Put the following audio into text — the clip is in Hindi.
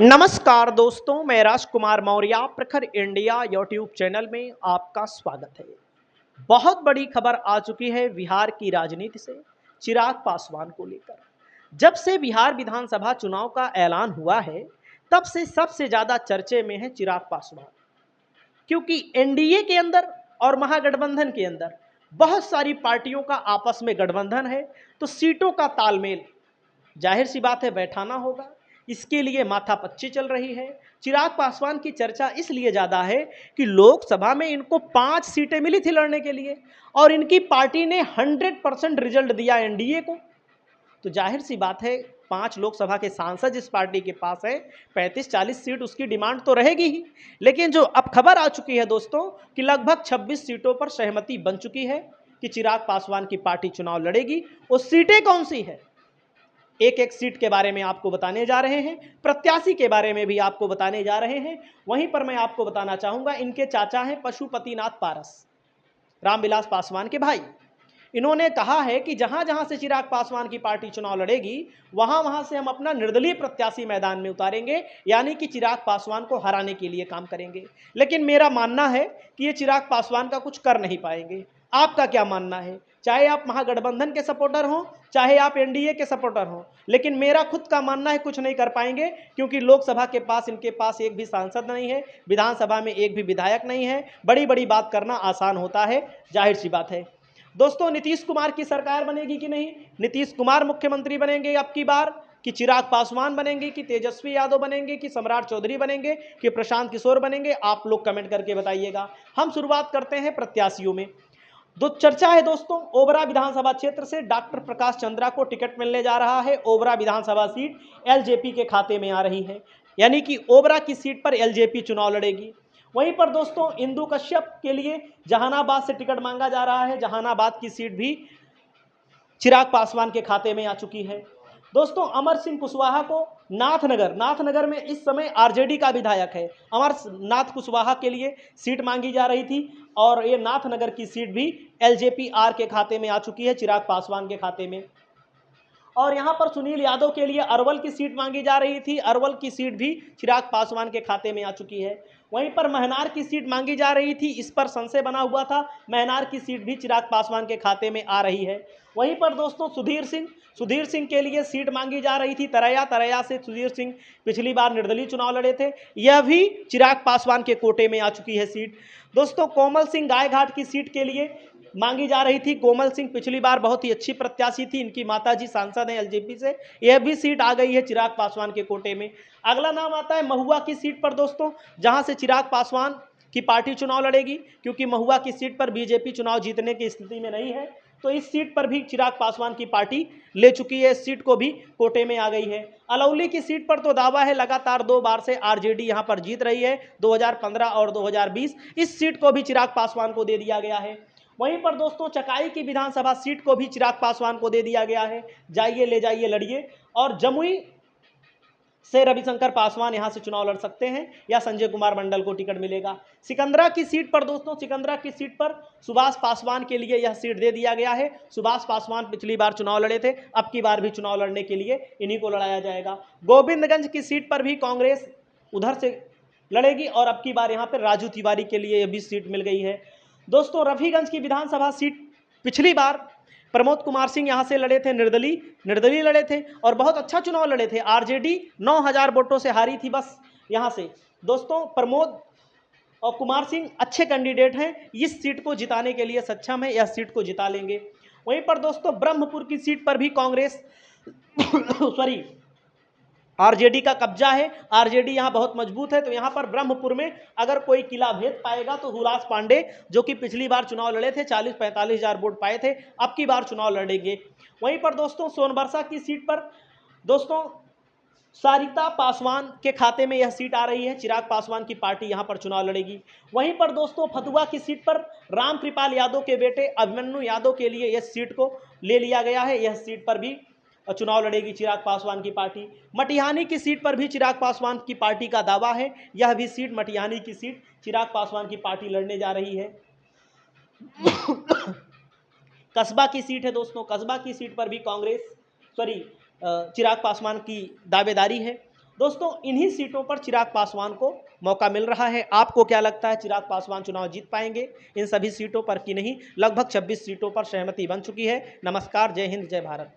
नमस्कार दोस्तों, मैं राजकुमार मौर्य प्रखर इंडिया यूट्यूब चैनल में आपका स्वागत है। बहुत बड़ी खबर आ चुकी है बिहार की राजनीति से चिराग पासवान को लेकर। जब से बिहार विधानसभा चुनाव का ऐलान हुआ है तब से सबसे ज्यादा चर्चे में है चिराग पासवान, क्योंकि एनडीए के अंदर और महागठबंधन के अंदर बहुत सारी पार्टियों का आपस में गठबंधन है, तो सीटों का तालमेल जाहिर सी बात है बैठाना होगा। इसके लिए माथापच्ची चल रही है। चिराग पासवान की चर्चा इसलिए ज़्यादा है कि लोकसभा में इनको 5 सीटें मिली थी लड़ने के लिए और इनकी पार्टी ने 100% रिजल्ट दिया एनडीए को। तो जाहिर सी बात है 5 लोकसभा के सांसद जिस पार्टी के पास है 35-40 सीट उसकी डिमांड तो रहेगी ही। लेकिन जो अब खबर आ चुकी है दोस्तों कि लगभग 26 सीटों पर सहमति बन चुकी है कि चिराग पासवान की पार्टी चुनाव लड़ेगी। वो सीटें कौन सी है, एक एक सीट के बारे में आपको बताने जा रहे हैं, प्रत्याशी के बारे में भी आपको बताने जा रहे हैं। वहीं पर मैं आपको बताना चाहूंगा, इनके चाचा हैं पशुपतिनाथ पारस, रामविलास पासवान के भाई। इन्होंने कहा है कि जहां जहां से चिराग पासवान की पार्टी चुनाव लड़ेगी वहां वहां से हम अपना निर्दलीय प्रत्याशी मैदान में उतारेंगे, यानी कि चिराग पासवान को हराने के लिए काम करेंगे। लेकिन मेरा मानना है कि ये चिराग पासवान का कुछ कर नहीं पाएंगे। आपका क्या मानना है? चाहे आप महागठबंधन के सपोर्टर हों, चाहे आप एनडीए के सपोर्टर हों, लेकिन मेरा खुद का मानना है कुछ नहीं कर पाएंगे, क्योंकि लोकसभा के पास इनके पास एक भी सांसद नहीं है, विधानसभा में एक भी विधायक नहीं है। बड़ी बड़ी बात करना आसान होता है, जाहिर सी बात है। दोस्तों, नीतीश कुमार की सरकार बनेगी कि नहीं, नीतीश कुमार मुख्यमंत्री बनेंगे अब की बार, कि चिराग पासवान बनेंगे, कि तेजस्वी यादव बनेंगे, कि सम्राट चौधरी बनेंगे, कि प्रशांत किशोर बनेंगे, आप लोग कमेंट करके बताइएगा। हम शुरुआत करते हैं प्रत्याशियों में। दो चर्चा है दोस्तों, ओबरा विधानसभा क्षेत्र से डॉक्टर प्रकाश चंद्रा को टिकट मिलने जा रहा है। ओबरा विधानसभा सीट एलजेपी के खाते में आ रही है, यानी कि ओबरा की सीट पर एलजेपी चुनाव लड़ेगी। वहीं पर दोस्तों इंदु कश्यप के लिए जहानाबाद से टिकट मांगा जा रहा है। जहानाबाद की सीट भी चिराग पासवान के खाते में आ चुकी है। दोस्तों, अमर सिंह कुशवाहा को नाथनगर में इस समय आरजेडी का विधायक है, अमर नाथ कुशवाहा के लिए सीट मांगी जा रही थी और ये नाथनगर की सीट भी एलजेपी आर के खाते में आ चुकी है, चिराग पासवान के खाते में। और यहां पर सुनील यादव के लिए अरवल की सीट मांगी जा रही थी, अरवल की सीट भी चिराग पासवान के खाते में आ चुकी है। वहीं पर महनार की सीट मांगी जा रही थी, इस पर संशय बना हुआ था, महनार की सीट भी चिराग पासवान के खाते में आ रही है। वहीं पर दोस्तों सुधीर सिंह के लिए सीट मांगी जा रही थी, तरैया से सुधीर सिंह पिछली बार निर्दलीय चुनाव लड़े थे, यह भी चिराग पासवान के कोटे में आ चुकी है सीट। दोस्तों, कोमल सिंह गायघाट की सीट के लिए मांगी जा रही थी। कोमल सिंह पिछली बार बहुत ही अच्छी प्रत्याशी थी, इनकी माताजी सांसद हैं एलजेपी से, यह भी सीट आ गई है चिराग पासवान के कोटे में। अगला नाम आता है महुआ की सीट पर दोस्तों, जहां से चिराग पासवान की पार्टी चुनाव लड़ेगी, क्योंकि महुआ की सीट पर बीजेपी चुनाव जीतने की स्थिति में नहीं है, तो इस सीट पर भी चिराग पासवान की पार्टी ले चुकी है, इस सीट को भी कोटे में आ गई है। अलौली की सीट पर तो दावा है लगातार 2 बार से आरजेडी यहां पर जीत रही है, 2015 और 2020, इस सीट को भी चिराग पासवान को दे दिया गया है। वहीं पर दोस्तों चकाई की विधानसभा सीट को भी चिराग पासवान को दे दिया गया है, जाइए ले जाइए लड़िए। और जमुई से रविशंकर पासवान यहां से चुनाव लड़ सकते हैं या संजय कुमार मंडल को टिकट मिलेगा। सिकंदरा की सीट पर दोस्तों, सिकंदरा की सीट पर सुभाष पासवान के लिए यह सीट दे दिया गया है। सुभाष पासवान पिछली बार चुनाव लड़े थे, अब की बार भी चुनाव लड़ने के लिए इन्हीं को लड़ाया जाएगा। गोविंदगंज की सीट पर भी कांग्रेस उधर से लड़ेगी और अब की बार यहां पर राजू तिवारी के लिए यह भी सीट मिल गई है। दोस्तों, रफीगंज की विधानसभा सीट पिछली बार प्रमोद कुमार सिंह यहां से लड़े थे, निर्दलीय लड़े थे और बहुत अच्छा चुनाव लड़े थे। आरजेडी 9000 वोटों से हारी थी बस यहां से। दोस्तों, प्रमोद और कुमार सिंह अच्छे कैंडिडेट हैं, इस सीट को जिताने के लिए सक्षम है, यह सीट को जिता लेंगे। वहीं पर दोस्तों ब्रह्मपुर की सीट पर भी कांग्रेस सॉरी आरजेडी का कब्जा है, आरजेडी यहां बहुत मजबूत है, तो यहां पर ब्रह्मपुर में अगर कोई किला भेद पाएगा तो हुलास पांडे, जो कि पिछली बार चुनाव लड़े थे 40-45 हजार वोट पाए थे, अब की बार चुनाव लड़ेंगे। वहीं पर दोस्तों सोनबरसा की सीट पर दोस्तों सारिता पासवान के खाते में यह सीट आ रही है, चिराग पासवान की पार्टी यहां पर चुनाव लड़ेगी। वहीं पर दोस्तों फतुआ की सीट पर रामकृपाल यादव के बेटे अभिमन्यु यादव के लिए यह सीट को ले लिया गया है, यह सीट पर भी चुनाव लड़ेगी चिराग पासवान की पार्टी। मटिहानी की सीट पर भी चिराग पासवान की पार्टी का दावा है, यह भी सीट मटिहानी की सीट चिराग पासवान की पार्टी लड़ने जा रही है। कस्बा की सीट है दोस्तों, कस्बा की सीट पर भी कांग्रेस चिराग पासवान की दावेदारी है। दोस्तों इन्हीं सीटों पर चिराग पासवान को मौका मिल रहा है। आपको क्या लगता है, चिराग पासवान चुनाव जीत पाएंगे इन सभी सीटों पर कि नहीं? लगभग 26 सीटों पर सहमति बन चुकी है। नमस्कार, जय हिंद, जय भारत।